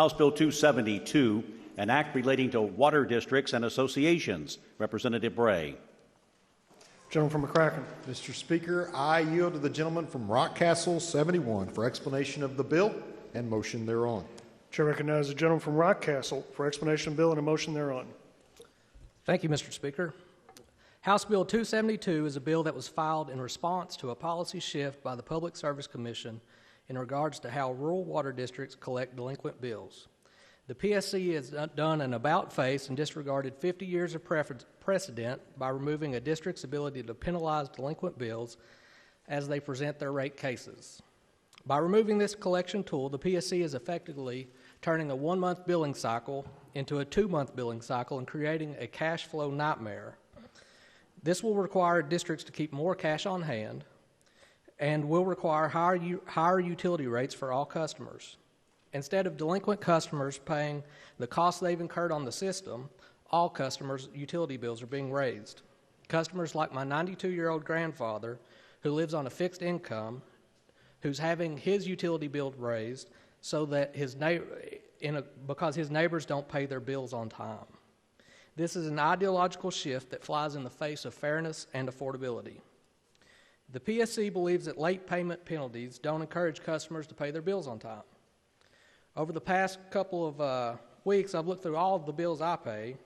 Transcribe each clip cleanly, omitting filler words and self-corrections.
House Bill 272, an act relating to water districts and associations. Representative Bray. Gentleman from McCracken. Mr. Speaker, I yield to the gentleman from Rockcastle 71 for explanation of the bill and motion thereon. Chair recognizes the gentleman from Rockcastle for explanation of bill and a motion thereon. Thank you, Mr. Speaker. House Bill 272 is a bill that was filed in response to a policy shift by the Public Service Commission in regards to how rural water districts collect delinquent bills. The PSC has done an about-face and disregarded 50 years of precedent by removing a district's ability to penalize delinquent bills as they present their rate cases. By removing this collection tool, the PSC is effectively turning a one-month billing cycle into a two-month billing cycle and creating a cash flow nightmare. This will require districts to keep more cash on hand and will require higher utility rates for all customers. Instead of delinquent customers paying the costs they've incurred on the system, all customers' utility bills are being raised. Customers like my 92-year-old grandfather, who lives on a fixed income, who's having his utility bill raised so that because his neighbors don't pay their bills on time. This is an ideological shift that flies in the face of fairness and affordability. The PSC believes that late payment penalties don't encourage customers to pay their bills on time. Over the past couple of weeks, I've looked through all of the bills I pay,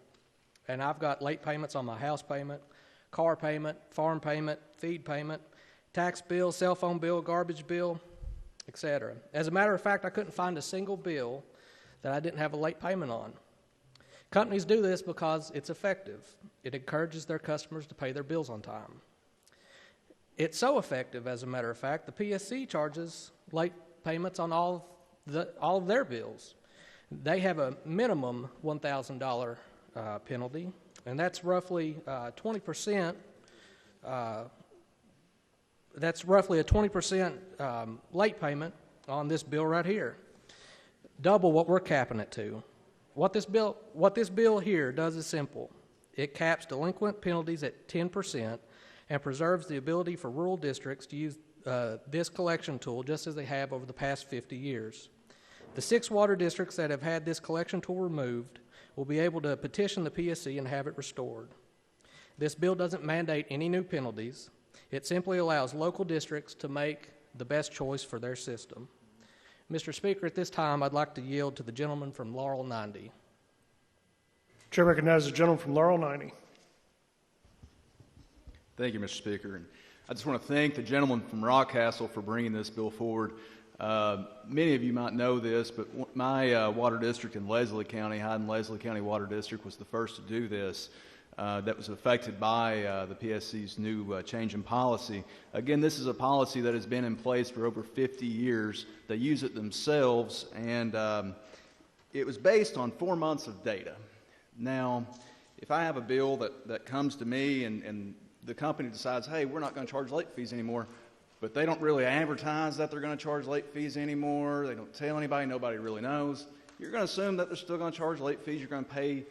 and I've got late payments on my house payment, car payment, farm payment, feed payment, tax bill, cell phone bill, garbage bill, etc. As a matter of fact, I couldn't find a single bill that I didn't have a late payment on. Companies do this because it's effective. It encourages their customers to pay their bills on time. It's so effective, as a matter of fact, the PSC charges late payments on all of their bills. They have a minimum $1,000 penalty, and that's roughly 20%. That's roughly a 20% late payment on this bill right here, double what we're capping it to. What this bill here does is simple. It caps delinquent penalties at 10% and preserves the ability for rural districts to use this collection tool just as they have over the past 50 years. The 6 water districts that have had this collection tool removed will be able to petition the PSC and have it restored. This bill doesn't mandate any new penalties. It simply allows local districts to make the best choice for their system. Mr. Speaker, at this time, I'd like to yield to the gentleman from Laurel 90. Chair recognizes the gentleman from Laurel 90. Thank you, Mr. Speaker. And I just want to thank the gentleman from Rockcastle for bringing this bill forward. Many of you might know this, but my water district in Leslie County, Hyden Leslie County Water District, was the first to do this. That was affected by the PSC's new change in policy. Again, this is a policy that has been in place for over 50 years. They use it themselves, and it was based on 4 months of data. Now, if I have a bill that comes to me and the company decides, hey, we're not going to charge late fees anymore, but they don't really advertise that they're going to charge late fees anymore, they don't tell anybody, nobody really knows, you're going to assume that they're still going to charge late fees, you're going to pay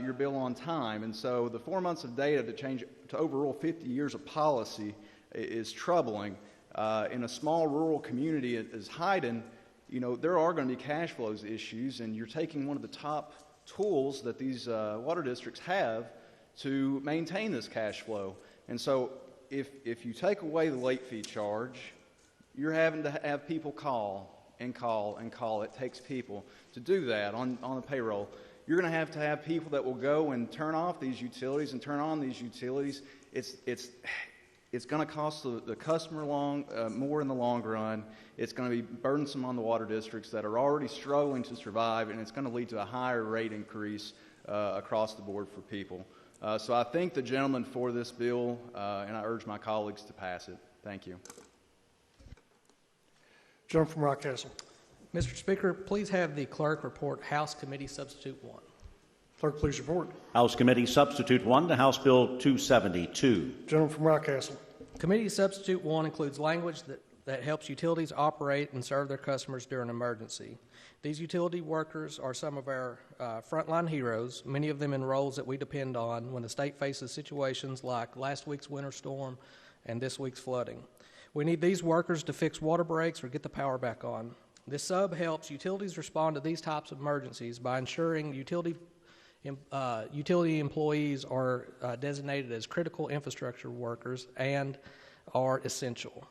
your bill on time. And so the 4 months of data to change to overrule 50 years of policy is troubling. In a small rural community as Hyden, there are going to be cash flows issues, and you're taking one of the top tools that these water districts have to maintain this cash flow. And so if you take away the late fee charge, you're having to have people call and call and call. It takes people to do that on the payroll. You're going to have people that will go and turn off these utilities and turn on these utilities. It's going to cost the customer more in the long run. It's going to be burdensome on the water districts that are already struggling to survive, and it's going to lead to a higher rate increase across the board for people. So I thank the gentleman for this bill, and I urge my colleagues to pass it. Thank you. Gentleman from Rockcastle. Mr. Speaker, please have the clerk report House Committee Substitute 1. Clerk, please report. House Committee Substitute 1 to House Bill 272. Gentleman from Rockcastle. Committee Substitute 1 includes language that helps utilities operate and serve their customers during an emergency. These utility workers are some of our frontline heroes, many of them in roles that we depend on when the state faces situations like last week's winter storm and this week's flooding. We need these workers to fix water breaks or get the power back on. This sub helps utilities respond to these types of emergencies by ensuring utility employees are designated as critical infrastructure workers and are essential.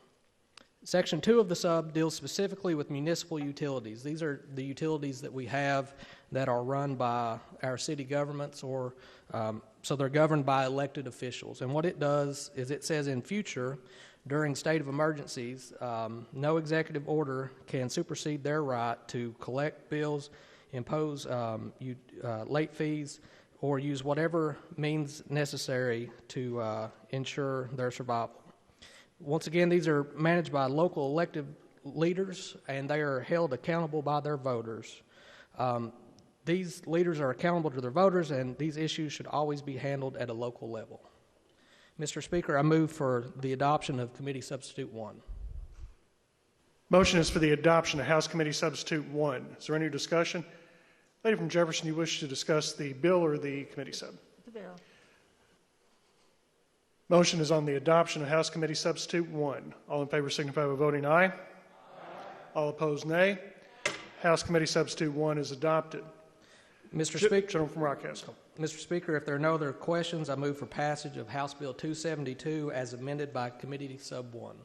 Section 2 of the sub deals specifically with municipal utilities. These are the utilities that we have that are run by our city governments, or so they're governed by elected officials. And what it does is it says in future, during state of emergencies, no executive order can supersede their right to collect bills, impose late fees, or use whatever means necessary to ensure their survival. Once again, these are managed by local elected leaders, and they are held accountable by their voters. These leaders are accountable to their voters, and these issues should always be handled at a local level. Mr. Speaker, I move for the adoption of Committee Substitute 1. Motion is for the adoption of House Committee Substitute 1. Is there any discussion? Lady from Jefferson, you wish to discuss the bill or the committee sub? The bill. Motion is on the adoption of House Committee Substitute 1. All in favor signify by voting aye. Aye. All opposed, nay. House Committee Substitute 1 is adopted. Mr. Speaker, Gentleman from Rockcastle. Mr. Speaker, if there are no other questions, I move for passage of House Bill 272 as amended by Committee Sub 1.